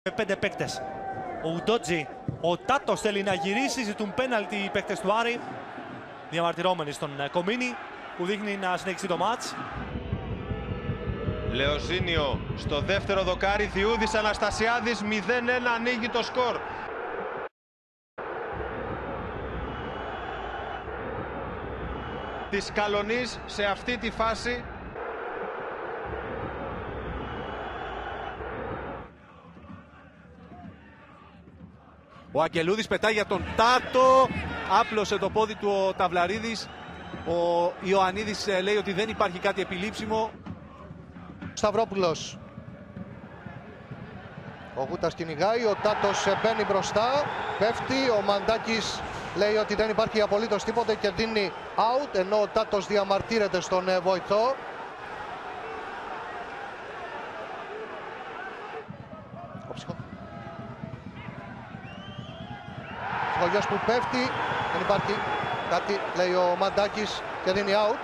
Με 5 παίκτες. Ο Ουντότζι, ο Τάτος θέλει να γυρίσει, ζητούν πέναλτι οι παίκτες του Άρη. Διαμαρτυρόμενοι στον Κομίνη που δείχνει να συνεχίσει το μάτς. Λεοζίνιο στο δεύτερο δοκάρι, Διούδης Αναστασιάδης, 0-1 ανοίγει το σκορ. Της Καλονής σε αυτή τη φάση. Ο Αγγελούδης πετάει για τον Τάτο, άπλωσε το πόδι του ο Ταυλαρίδης. Ο Ιωαννίδης λέει ότι δεν υπάρχει κάτι επιλήψιμο. Σταυρόπουλος. Ο Γούτας κυνηγάει, ο Τάτος μπαίνει μπροστά, πέφτει, ο Μαντάκης λέει ότι δεν υπάρχει απολύτως τίποτε και δίνει out, ενώ ο Τάτος διαμαρτύρεται στον βοηθό. Ο Γιος που πέφτει, δεν υπάρχει κάτι, λέει ο Μαντάκης και δίνει out.